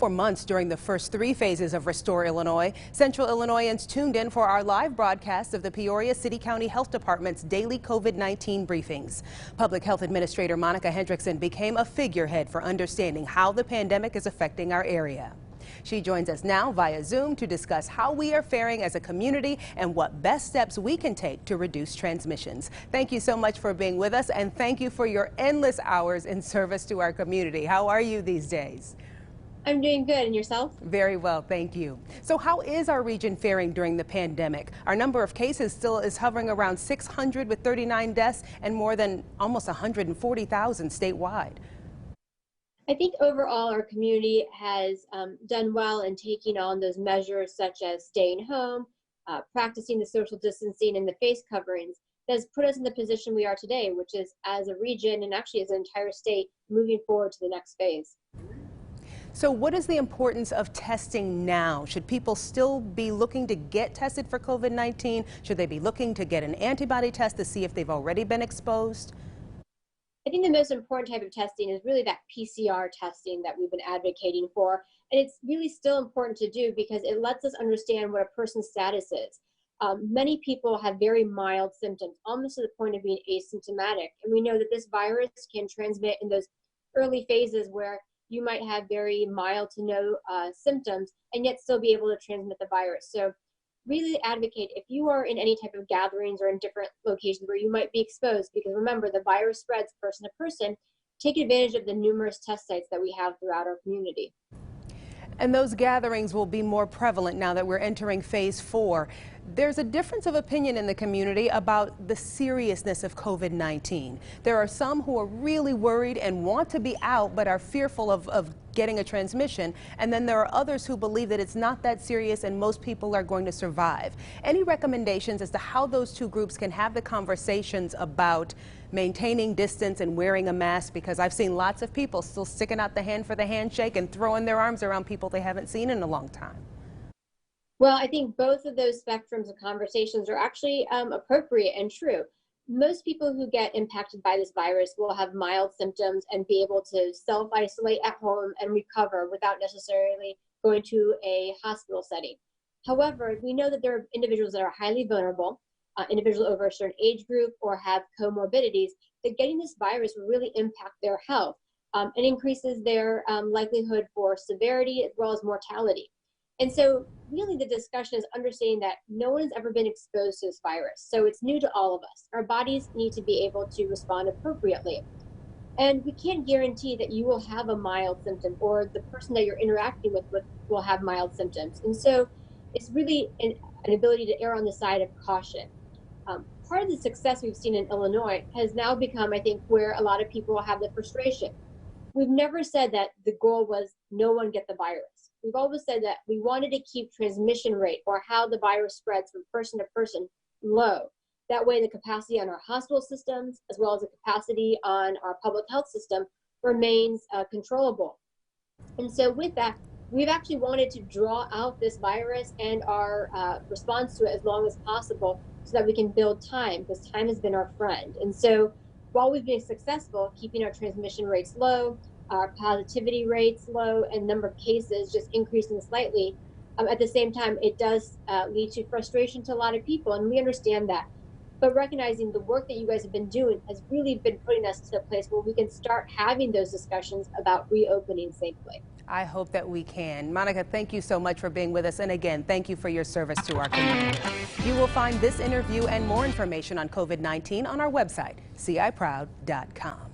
For months during the first 3 phases of Restore Illinois, Central Illinoisans tuned in for our live broadcast of the Peoria City County Health Department's daily COVID-19 briefings. Public Health Administrator Monica Henderson became a figurehead for understanding how the pandemic is affecting our area. She joins us now via Zoom to discuss how we are faring as a community and what best steps we can take to reduce transmissions. Thank you so much for being with us, and thank you for your endless hours in service to our community. How are you these days? I'm doing good, and yourself? Very well, thank you. So how is our region faring during the pandemic? Our number of cases still is hovering around 600 with 39 deaths and more than almost 140,000 statewide. I think overall our community has done well in taking on those measures such as staying home, practicing the social distancing and the face coverings. That has put us in the position we are today, which is as a region and actually as an entire state moving forward to the next phase. So what is the importance of testing now? Should people still be looking to get tested for COVID-19? Should they be looking to get an antibody test to see if they've already been exposed? I think the most important type of testing is really that PCR testing that we've been advocating for. And it's really still important to do because it lets us understand what a person's status is. Many people have very mild symptoms, almost to the point of being asymptomatic. And we know that this virus can transmit in those early phases where you might have very mild to no symptoms and yet still be able to transmit the virus. So really advocate if you are in any type of gatherings or in different locations where you might be exposed, because remember, the virus spreads person to person, take advantage of the numerous test sites that we have throughout our community. And those gatherings will be more prevalent now that we're entering phase 4. There's a difference of opinion in the community about the seriousness of COVID-19. There are some who are really worried and want to be out but are fearful of getting a transmission. And then there are others who believe that it's not that serious and most people are going to survive. Any recommendations as to how those two groups can have the conversations about maintaining distance and wearing a mask? Because I've seen lots of people still sticking out the hand for the handshake and throwing their arms around people they haven't seen in a long time. Well, I think both of those spectrums of conversations are actually appropriate and true. Most people who get impacted by this virus will have mild symptoms and be able to self-isolate at home and recover without necessarily going to a hospital setting. However, we know that there are individuals that are highly vulnerable, individuals over a certain age group or have comorbidities, that getting this virus will really impact their health and increases their likelihood for severity as well as mortality. And so really the discussion is understanding that no one has ever been exposed to this virus. So it's new to all of us. Our bodies need to be able to respond appropriately. And we can't guarantee that you will have a mild symptom or the person that you're interacting with will have mild symptoms. And so it's really an ability to err on the side of caution. Part of the success we've seen in Illinois has now become, I think, where a lot of people have the frustration. We've never said that the goal was no one get the virus. We've always said that we wanted to keep transmission rate or how the virus spreads from person to person low. That way the capacity on our hospital systems as well as the capacity on our public health system remains controllable. And so with that, we've actually wanted to draw out this virus and our response to it as long as possible so that we can build time, because time has been our friend. And so while we've been successful keeping our transmission rates low, our positivity rates low, and number of cases just increasing slightly, at the same time, it does lead to frustration to a lot of people, and we understand that. But recognizing the work that you guys have been doing has really been putting us to a place where we can start having those discussions about reopening safely. I hope that we can. Monica, thank you so much for being with us. And again, thank you for your service to our community. You will find this interview and more information on COVID-19 on our website, ciproud.com.